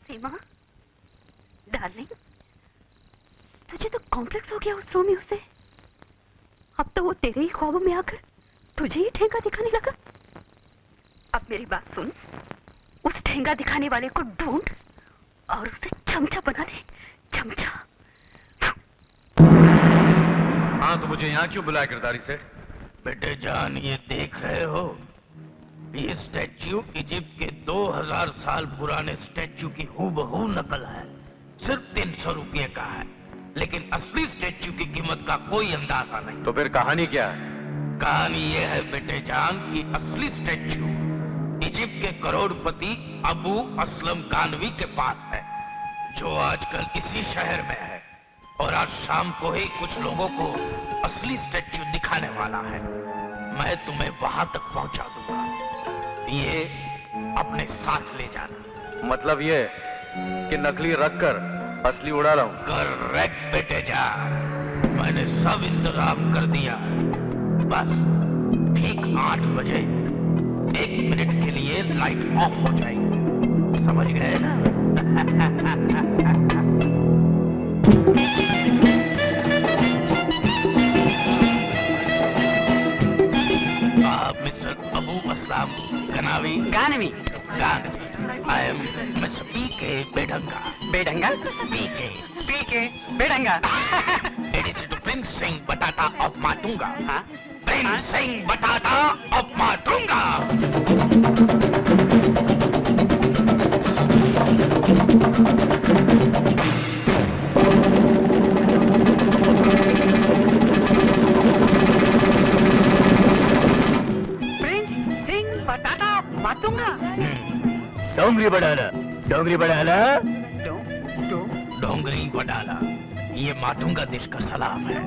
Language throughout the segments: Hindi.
सीमा, डार्लिंग, तुझे तो कॉम्प्लेक्स हो गया उस रोमियो से। अब तो वो तेरे ही ख्वाबों में आकर तुझे ही ठेंगा दिखाने लगा। अब मेरी बात सुन, उस ठेंगा दिखाने वाले को ढूंढ और उसे चमचा बना दे, चमचा। हाँ, तो मुझे यहाँ क्यों बुलाया गिरधारी सेठ? बेटे जान, ये देख रहे हो, ये स्टैच्यू इजिप्ट के 2000 साल पुराने स्टैच्यू की हूबहू नकल है। सिर्फ 300 रुपये का है, लेकिन असली स्टैच्यू की कीमत का कोई अंदाजा नहीं। तो फिर कहानी क्या है? कहानी ये है बेटे जान कि असली स्टैच्यू इजिप्ट के करोड़पति अबू असलम कानवी के पास है, जो आजकल इसी शहर में है। और आज शाम को ही कुछ लोगों को असली स्टैच्यू दिखाने वाला है। मैं तुम्हें वहां तक पहुंचा दूंगा, ये अपने साथ ले जाना। मतलब ये कि नकली रखकर असली उड़ा रहा हूँ? करेक्ट बेटे जान, मैंने सब इंतजाम कर दिया। बस ठीक 8 बजे 1 मिनट के लिए लाइट ऑफ हो जाएगी, समझ गए ना? Mister Abu Aslam Kanvi. Kanvi. I am Mr. PK Bedhanga. Bedhanga? PK Bedhanga. It is to Prince Singh Batata of Matunga। हाँ? Prince Singh Batata of Matunga। डोंगरी बढ़ाना, डोंगरी बढ़ाना, डोंगरी बढ़ाना, ये माटुंगा देश का सलाम है।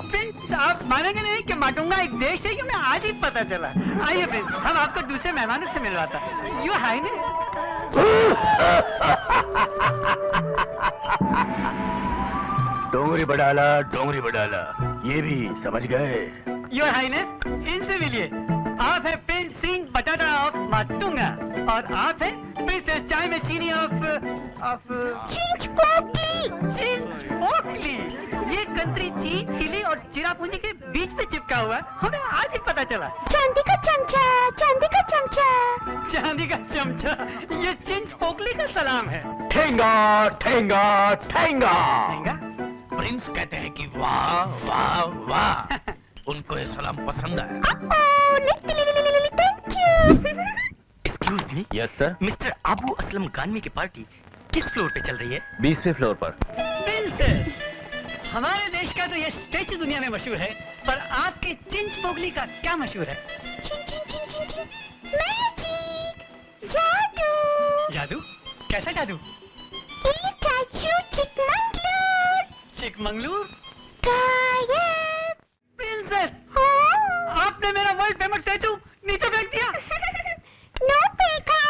प्रिंस, आप मानेंगे नहीं कि माटुंगा एक देश है, ये मैं आज ही पता चला। आइए प्रिंस, हम आपको दूसरे मेहमानों से मिलवाता। You highness. डोंगरी बढ़ाला, डोंगरी बढ़ाला, ये भी समझ गए? योर हाइनेस, इनसे मिलिए। आप है प्रिंस सिंह बटाटा ऑफ माटुंगा और आप है प्रिंसेस चाय में चीनी ऑफ चिंचपोकली। ये कंट्री चीन, चिली और चिरापुंजी के बीच में चिपका हुआ है, हमें आज ही पता चला। चांदी का चमचा, चांदी का चमचा, चांदी का चमचा, ये चिंचपोकली का सलाम है। ठेंगा, ठेंगा, ठेंगा। ठेंगा? प्रिंस कहते हैं कि वाह वाह वाह, उनको ये सलाम पसंद आया। Excuse me. Yes sir. Mister Abu Aslam Kanvi की पार्टी किस फ्लोर पे चल रही है? 20वें फ्लोर पर। प्रिंसेस, हमारे देश का तो ये स्टैच्यू दुनिया में मशहूर है, पर आपके चिंचपोकली का क्या मशहूर है? जादू। जादू? कैसा जादू? चिकमंगलूर? प्रिंसेस, आपने मेरा वर्ल्ड फेमस स्टैचू नीचे फेंक दिया। नो फेंका,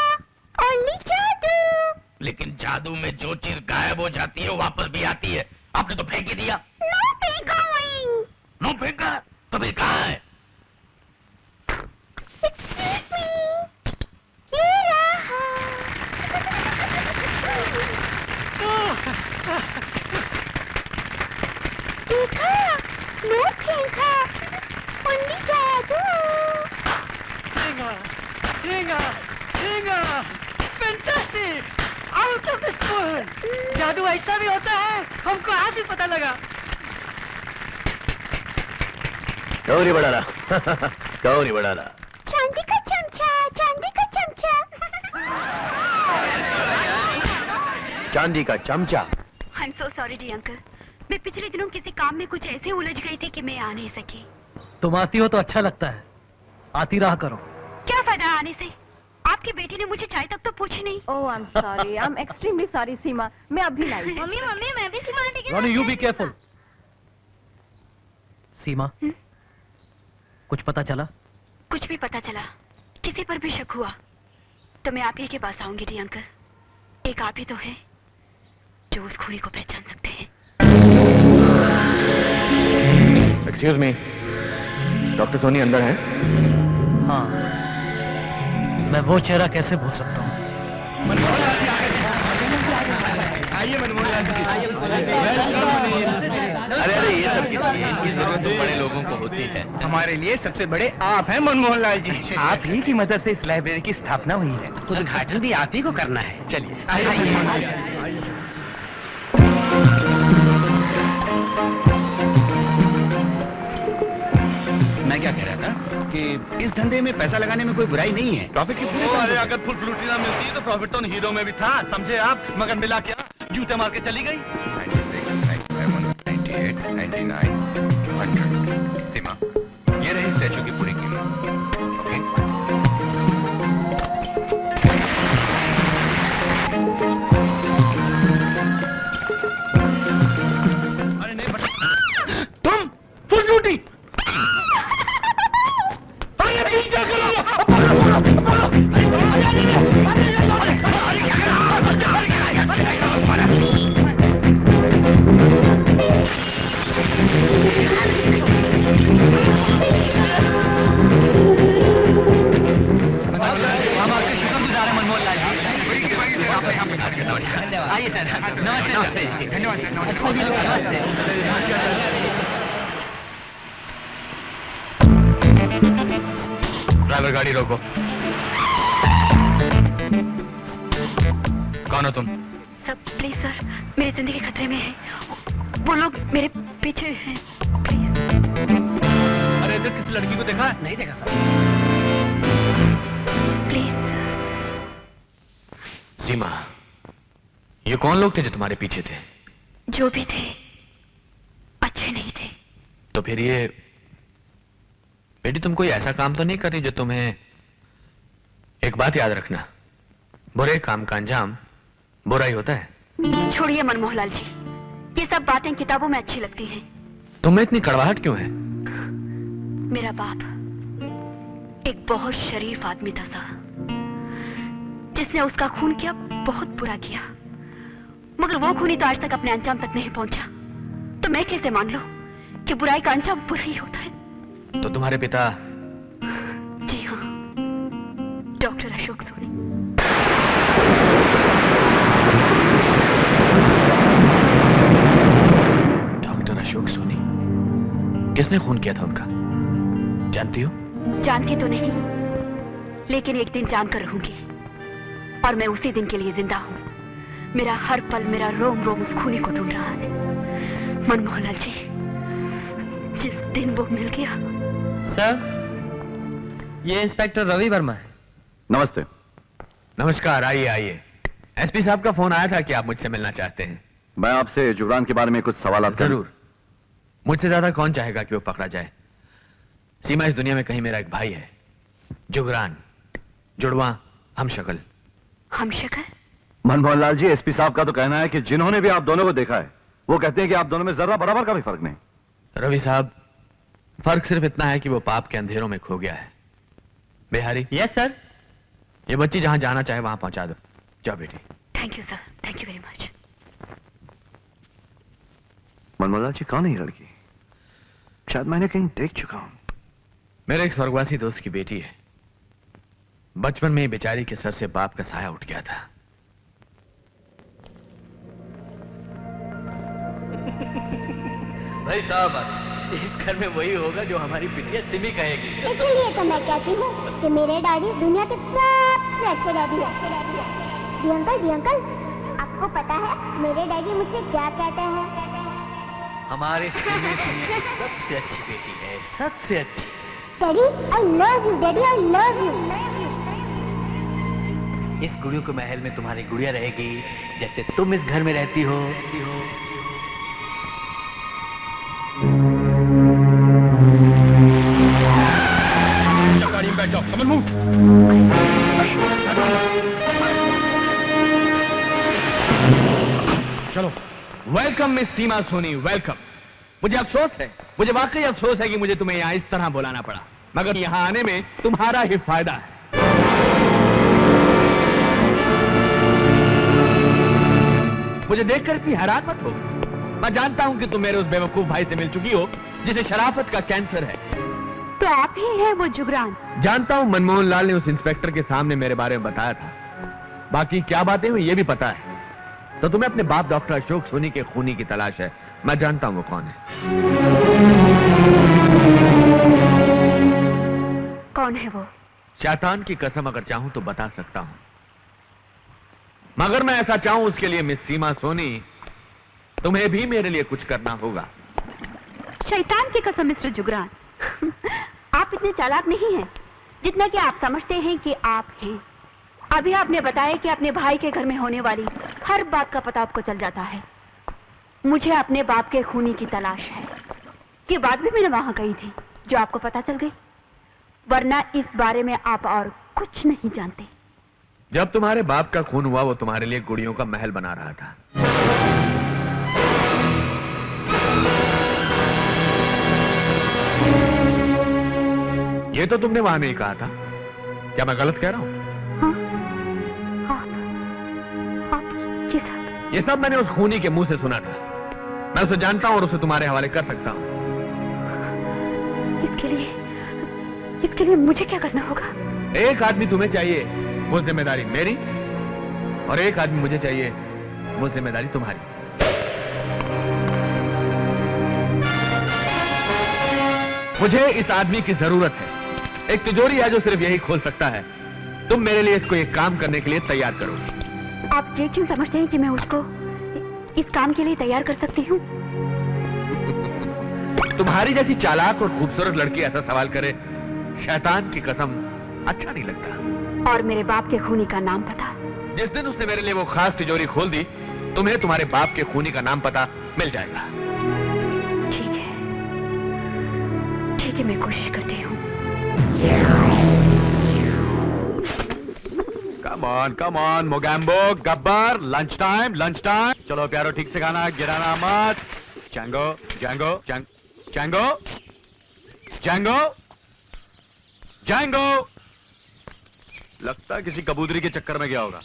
ओनली जादू। लेकिन जादू में जो चीज गायब हो जाती है वो वापस भी आती है। आपने तो फेंक ही दिया। नो फेंका, नो फेंका तो फिर कहाँ है? ये रहा। देखा, नो फेंका, ओनली जादू। ठेंगा, ठेंगा, fantastic, out of this world. जादू ऐसा भी होता है, हमको आज ही पता लगा। गौरी बढ़ाना, गौरी बढ़ाना। चांदी का चमचा, चांदी का चमचा। चांदी का चमचा। I am so sorry D uncle, मैं पिछले दिनों किसी काम में कुछ ऐसे उलझ गई थी कि मैं आ नहीं सकी। तुम आती हो तो अच्छा लगता है, आती रहा करो। क्या फायदा आने से? आपकी बेटी ने मुझे चाय तक तो पूछी नहीं। Oh, I'm sorry. I'm extremely sorry, सीमा। मैं अभी लाई। मम्मी मम्मी, मैं भी सीमा आंटी के रॉनी, साथ यू बी केयरफुल। सीमा, कुछ पता चला? कुछ भी पता चला, किसी पर भी शक हुआ तो मैं आप ही के पास आऊंगी डी अंकल। एक आप ही तो है जो उस खूनी को पहचान सकते हैं। एक्सक्यूज मी, डॉक्टर सोनी अंदर हैं? हाँ, मैं वो चेहरा कैसे भूल सकता हूँ? आइए मनमोहन लाल जी, अरे अरे ये सब किसकी है? इनकी जरूरत तो बड़े लोगों को होती है। हमारे लिए सबसे बड़े आप हैं मनमोहन लाल जी। आप ही की मदद से इस लाइब्रेरी की स्थापना हुई है। उद्घाटन भी आप ही को करना है। चलिए मैं क्या कह रहा था कि इस धंधे में पैसा लगाने में कोई बुराई नहीं है। प्रॉफिट की पूरी अरे अगर फुल फ्लूटी ना मिलती तो प्रॉफिट तो हीरो में भी था, समझे आप? मगर मिला क्या, जूते मार के चली गई। 96, 97, 98, 99, 100। सीमा, ये रही स्टैचू की पूरी कीमत। ओके? अरे नहीं तुम फुल फ्लूटी आइए सर, नमस्ते। ड्राइवर गाड़ी रोको। कौन हो तुम? सर प्लीज सर, मेरी जिंदगी खतरे में है। वो लोग मेरे पीछे हैं, प्लीज। अरे इधर किस लड़की को देखा? नहीं देखा सर। प्लीज। सीमा, ये कौन लोग थे जो तुम्हारे पीछे थे? जो भी थे अच्छे नहीं थे। तो फिर ये बेटी, तुम कोई ऐसा काम तो नहीं कर रही जो तुम्हें, एक बात याद रखना, बुरे काम का अंजाम बुरा ही होता है। छोड़िए मनमोहन लाल जी, ये सब बातें किताबों में अच्छी लगती हैं। तुम्हें इतनी कड़वाहट क्यों है? मेरा बाप एक बहुत शरीफ आदमी था साहब, जिसने उसका खून किया, बहुत बुरा किया, मगर वो खूनी तो आज तक अपने अंजाम तक नहीं पहुंचा। तो मैं कैसे मान लूं कि बुराई का अंजाम बुरा ही होता है? तो तुम्हारे पिता? जी हाँ, डॉक्टर अशोक सोनी। डॉक्टर अशोक सोनी? किसने खून किया था उनका, जानती हो? जानती तो नहीं, लेकिन एक दिन जानकर रहूंगी, और मैं उसी दिन के लिए जिंदा हूँ। मेरा हर पल, मेरा रोम रोम उस खूनी को ढूंढ रहा है। मनमोहन लाल जी, जिस दिन वो मिल गया। सर, ये इंस्पेक्टर रवि वर्मा है। नमस्ते। नमस्कार, आइए आइए। एसपी साहब का फोन आया था कि आप मुझसे मिलना चाहते हैं। मैं आपसे जुगरान के बारे में कुछ सवाल जरूर। मुझसे ज्यादा कौन चाहेगा कि वो पकड़ा जाए? सीमा, इस दुनिया में कहीं मेरा एक भाई है, जुगरान, जुड़वा, हमशक्ल। हमशक्ल? मनमोहन लाल जी, एसपी साहब का तो कहना है कि जिन्होंने भी आप दोनों को देखा है, वो कहते हैं कि आप दोनों में जरा बराबर का भी फर्क नहीं। रवि साहब, फर्क सिर्फ इतना है कि वो पाप के अंधेरों में खो गया है। बिहारी? Yes sir. ये बच्ची जहां जाना चाहे वहां पहुंचा दो। जाओ बेटी। Thank you sir, thank you very much. Manmohan Lal ji, कौन है ये लड़की? शायद मैंने कहीं देख चुका हूं। मेरे एक स्वर्गवासी दोस्त की बेटी है। बचपन में ही बेचारी के सर से बाप का साया उठ गया था। भाई साहब, इस घर में वही होगा जो हमारी बिटिया सिमी कहेगी। इसीलिए तो मैं कहती हूँ कि मेरे डैडी दुनिया के सबसे अच्छे डैडी है। डी अंकल, आपको पता है मेरे डैडी मुझसे क्या कहते हैं? हमारे सिमी दुनिया की सबसे अच्छी बेटी है, सबसे अच्छी। Daddy, I love you. Daddy, I love you. इस गुड़ियों के महल में तुम्हारी गुड़िया रहेगी, जैसे तुम इस घर में रहती हो। गाड़ी में बैठ जाओ। Come on, move. चलो। वेलकम मिस सीमा सोनी, वेलकम। मुझे अफसोस है, मुझे वाकई अफसोस है कि मुझे तुम्हें यहाँ इस तरह बुलाना पड़ा, मगर यहाँ आने में तुम्हारा ही फायदा है। मुझे देखकर इतनी हैरान मत हो। मैं जानता हूं कि तुम मेरे उस बेवकूफ भाई से मिल चुकी हो जिसे शराफत का कैंसर है। तो आप ही हैं वो जुगरान? जानता हूं, मनमोहन लाल ने उस इंस्पेक्टर के सामने मेरे बारे में बताया था। बाकी क्या बातें हुई ये भी पता है। तो तुम्हें अपने बाप डॉक्टर अशोक सोनी के खूनी की तलाश है। मैं जानता हूं वो कौन है। कौन है वो? शैतान की कसम अगर चाहूं तो बता सकता हूं, मगर मैं ऐसा चाहूं उसके लिए मिस सीमा सोनी तुम्हें भी मेरे लिए कुछ करना होगा। शैतान की कसम मिस्टर जुगरान, आप इतने चालाक नहीं हैं जितना कि आप समझते हैं कि आप हैं। अभी आपने बताया कि अपने भाई के घर में होने वाली हर बात का पता आपको चल जाता है। मुझे अपने बाप के खूनी की तलाश है। ये बात भी मैंने वहां कही थी जो आपको पता चल गई, वरना इस बारे में आप और कुछ नहीं जानते। जब तुम्हारे बाप का खून हुआ वो तुम्हारे लिए गुड़ियों का महल बना रहा था। ये तो तुमने वहां नहीं कहा था, क्या मैं गलत कह रहा हूं? आप ये सब मैंने उस खूनी के मुंह से सुना था। मैं उसे जानता हूं और उसे तुम्हारे हवाले कर सकता हूं। इसके लिए मुझे क्या करना होगा? एक आदमी तुम्हें चाहिए, वो जिम्मेदारी मेरी, और एक आदमी मुझे चाहिए, वो जिम्मेदारी तुम्हारी। मुझे इस आदमी की जरूरत है। एक तिजोरी है जो सिर्फ यही खोल सकता है। तुम मेरे लिए इसको एक काम करने के लिए तैयार करोगे। आप ये क्यों समझते हैं कि मैं उसको इस काम के लिए तैयार कर सकती हूँ? तुम्हारी जैसी चालाक और खूबसूरत लड़की ऐसा सवाल करे, शैतान की कसम अच्छा नहीं लगता। और मेरे बाप के खूनी का नाम पता? जिस दिन उसने मेरे लिए वो खास तिजोरी खोल दी, तुम्हें तुम्हारे बाप के खूनी का नाम पता मिल जाएगा। ठीक है, मैं कोशिश करती हूँ। Come on Mogambo, Gabbar, lunch time. चलो प्यारो, ठीक से खाना, गिराना मत। Django Django Django Django Django. लगता है किसी कबूतरी के चक्कर में गया होगा।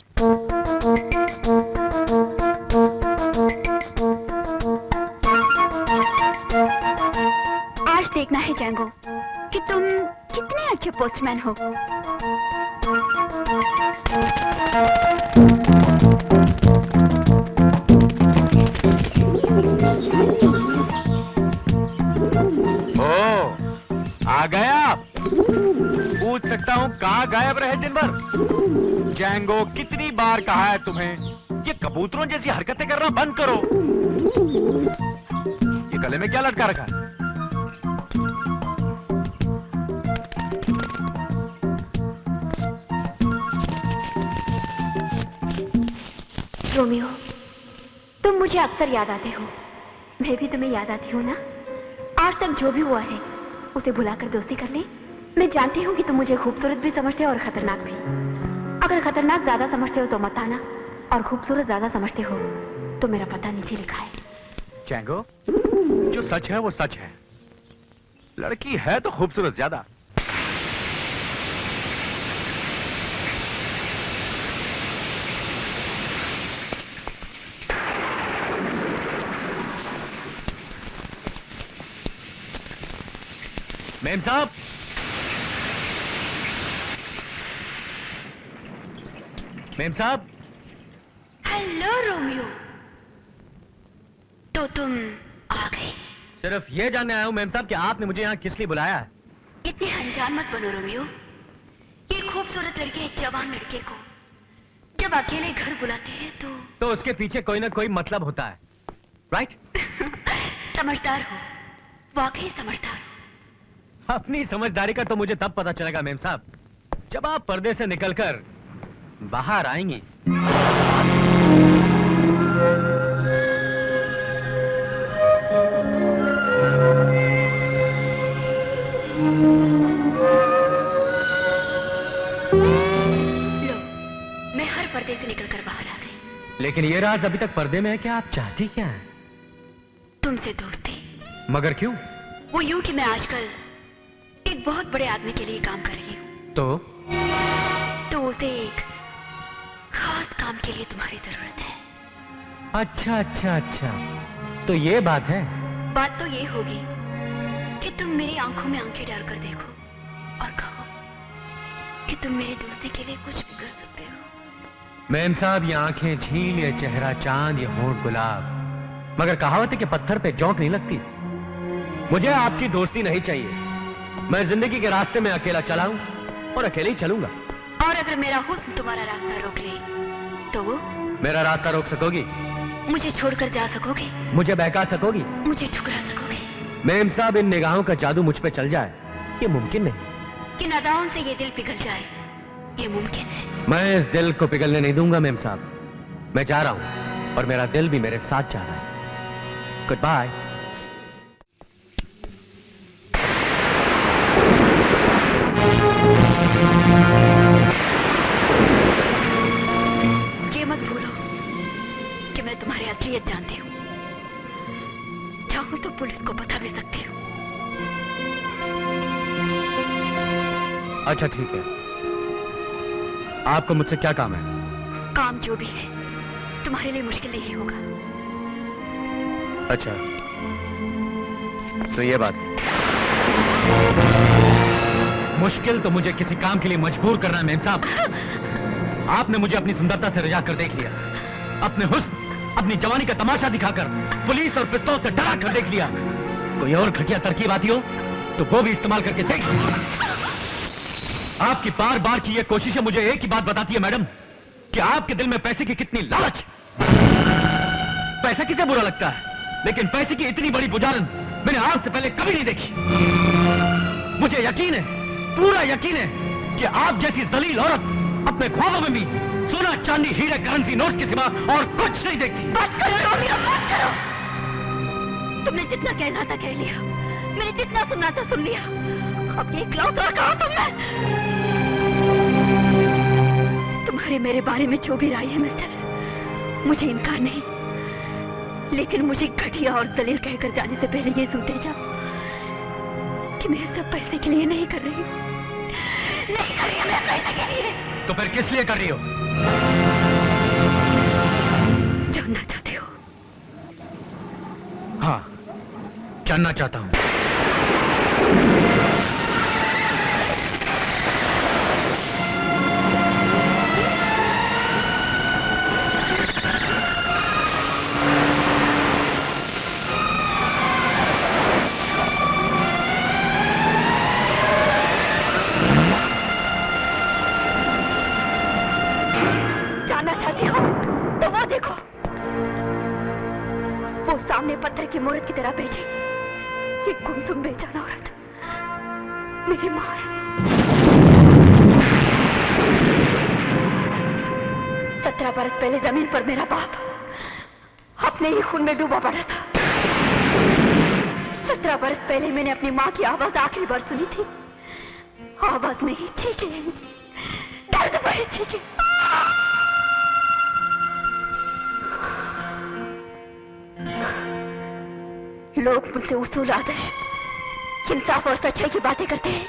आज देखना है जैंगो कि तुम कितने अच्छे पोस्टमैन हो। आ गए आप? पूछ सकता हूँ कहाँ गायब रहे दिन भर? जैंगो, कितनी बार कहा है तुम्हें ये कबूतरों जैसी हरकतें करना बंद करो। ये गले में क्या लटका रखा है? रोमियो, तुम मुझे अक्सर याद आते हो, मैं भी तुम्हें याद आती हूँ ना? आज तक जो भी हुआ है उसे भुलाकर दोस्ती कर ले। मैं जानती हूँ कि तुम मुझे खूबसूरत भी समझते हो और खतरनाक भी। अगर खतरनाक ज्यादा समझते हो तो मत आना, और खूबसूरत ज्यादा समझते हो तो मेरा पता नीचे लिखा है। जैंगो, जो सच है वो सच है। लड़की है तो खूबसूरत ज्यादा। मेम साहब, मेम साहब। हेलो रोमियो, तो तुम आ गए। सिर्फ ये जानने आया हूँ मेम साहब कि आपने मुझे यहाँ किस लिए बुलाया है। इतने अनजान मत बनो रोमियो। ये खूबसूरत लड़के एक जवान लड़के को जब अकेले घर बुलाते हैं तो उसके पीछे कोई ना कोई मतलब होता है, राइट? समझदार हो, वाकई समझदार हो। अपनी समझदारी का तो मुझे तब पता चलेगा मेम साहब, जब आप पर्दे से निकलकर बाहर आएंगी। लो, मैं हर पर्दे से निकलकर बाहर आ गई। लेकिन ये राज अभी तक पर्दे में है। क्या आप चाहती क्या हैं? तुमसे दोस्ती। मगर क्यों? वो यूं कि मैं आजकल एक बहुत बड़े आदमी के लिए काम कर रही हूँ। तो उसे एक खास काम के लिए तुम्हारी जरूरत है। अच्छा, तो ये बात है। बात तो ये होगी कि तुम मेरी आंखों में आंखें डालकर देखो और कहो कि तुम मेरी दोस्ती के लिए कुछ भी कर सकते हो। मेम साहब, ये आंखें झील, ये चेहरा चांद, ये होंठ गुलाब, मगर कहावत है कि पत्थर पे जोंक नहीं लगती। मुझे आपकी दोस्ती नहीं चाहिए। मैं जिंदगी के रास्ते में अकेला चला हूं और अकेले ही चलूंगा। और अगर मेरा हुस्न तुम्हारा रास्ता रोक ले तो वो? मेरा रास्ता रोक सकोगी? मुझे छोड़कर जा सकोगे? मुझे बहका सकोगी? मुझे ठुकरा सकोगे? मेम साहब, इन निगाहों का जादू मुझ पे चल जाए ये मुमकिन नहीं। कि अदाओं से ये दिल पिघल जाए ये मुमकिन है। मैं इस दिल को पिघलने नहीं दूंगा मेम साहब। मैं जा रहा हूं और मेरा दिल भी मेरे साथ जा रहा है। Good bye. ये मत भूलो कि मैं तुम्हारी असलियत जानती हूँ। चाहूं तो पुलिस को बता भी सकती हूँ। अच्छा ठीक है, आपको मुझसे क्या काम है? काम जो भी है तुम्हारे लिए मुश्किल नहीं होगा। अच्छा तो ये बात, मुश्किल तो मुझे किसी काम के लिए मजबूर करना है मेम साहब। आपने मुझे अपनी सुंदरता से रिझा कर देख लिया, अपने हुस्न, अपनी जवानी का तमाशा दिखाकर पुलिस और पिस्तौल से डरा कर देख लिया। कोई और घटिया तरकीब आती हो तो वो भी इस्तेमाल करके देख। आपकी बार बार की ये कोशिशें मुझे एक ही बात बताती है मैडम, कि आपके दिल में पैसे की कितनी लालच। पैसा किसे बुरा लगता है, लेकिन पैसे की इतनी बड़ी बुझारन मैंने आज से पहले कभी नहीं देखी। मुझे यकीन है, पूरा यकीन है कि आप जैसी जलील औरत अपने ख्वाबों में भी सोना चांदी हीरे करेंसी नोट के सिवा और कुछ नहीं देखती। बात करो रोमियो, बात करो। तुमने जितना कहना था कह लिया, मैंने जितना सुनना था सुन लिया। अब ये इकलौता कहा तुमने। तुम्हारे मेरे बारे में जो भी राय है मिस्टर, मुझे इनकार नहीं, लेकिन मुझे घटिया और दलील कहकर जाने से पहले ये सुनते जाओ कि मैं सब पैसे के लिए नहीं कर रही हूँ। नहीं कर रही हूँ मैं पैसे के लिए। तो फिर किस लिए कर रही हो? जानना चाहते हो? हाँ, जानना चाहता हूँ। सामने पत्थर की मूर्त की तरह भेजी ये गुमसुम बेजाना औरत मेरी मां है। 17 बरस पहले जमीन पर मेरा बाप अपने ही खून में डूबा पड़ा था। 17 बरस पहले मैंने अपनी मां की आवाज आखिरी बार सुनी थी। आवाज नहीं, चीखें, दर्द भरी चीखें। लोग मुझसे उसूल, आदर्श, इंसाफ और सच्चाई की बातें करते हैं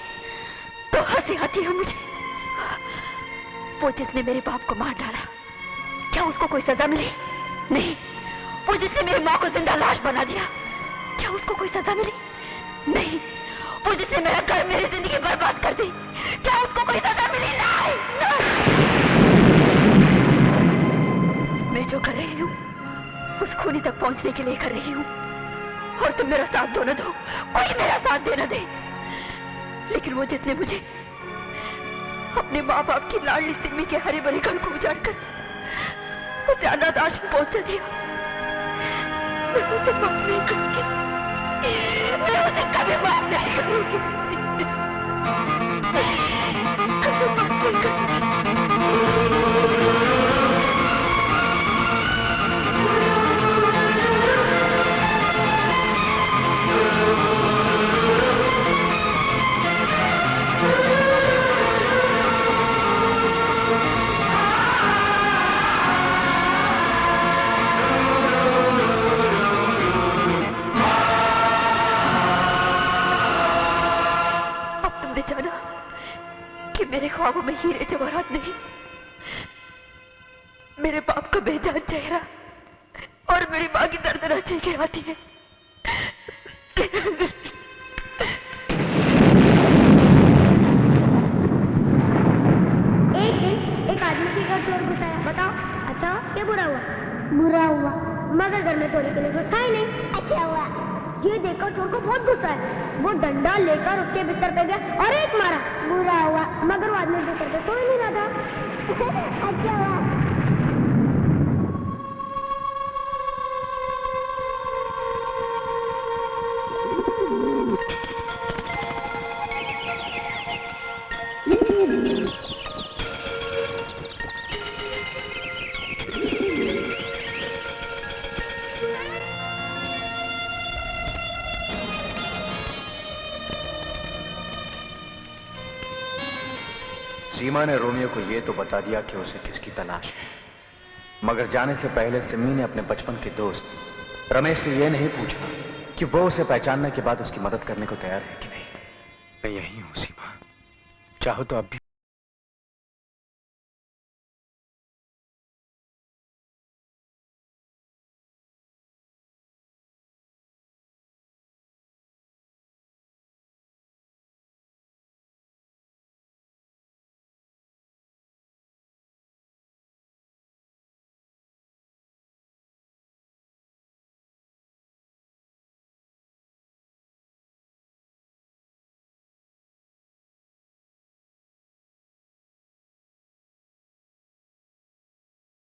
तो हंसी आती है मुझे। वो जिसने मेरे बाप को मार डाला, क्या उसको कोई सजा मिली? नहीं। वो जिसने मेरी मां को जिंदा लाश बना दिया, क्या उसको कोई सजा मिली? नहीं। वो जिसने मेरा घर, मेरी जिंदगी बर्बाद कर दी, क्या उसको कोई सजा मिली? नहीं। मैं जो कर रही हूँ उस खूनी तक पहुंचने के लिए कर रही हूँ, और तुम मेरा साथ दो न दो, कोई मेरा साथ दे न दे, लेकिन वो जिसने मुझे अपने माँ बाप की लाडली सिमी के हरे भरे घर को उजाड़कर उसे अनाथ आश्रम पहुंचा दिया, मैं उसे माफ नहीं करूंगी। मैं उसे कभी माफ नहीं करूंगी। कभी माफ नहीं करूंगी। मेरे ख्वाबों में हीरे जवाहरात नहीं, मेरे बाप का बेजान चेहरा और मेरी मां की दर्दनाक चीखें आती है। एक दिन एक आदमी के घर चोर घुस बताया, बताओ। अच्छा क्या बुरा हुआ? बुरा हुआ मगर घर में चोरी के लिए कुछ था ही नहीं। अच्छा हुआ। ये देखकर चोर को बहुत गुस्सा है। वो डंडा लेकर उसके बिस्तर पे गया और एक मारा। बुरा हुआ मगर वो आदमी बिस्तर पे कोई नहीं रहा था। अच्छा हुआ। सीमा ने रोमियो को यह तो बता दिया कि उसे किसकी तलाश है, मगर जाने से पहले सिमी ने अपने बचपन के दोस्त रमेश से यह नहीं पूछा कि वो उसे पहचानने के बाद उसकी मदद करने को तैयार है कि नहीं। मैं यही हूं सीमा, चाहो तो अब भी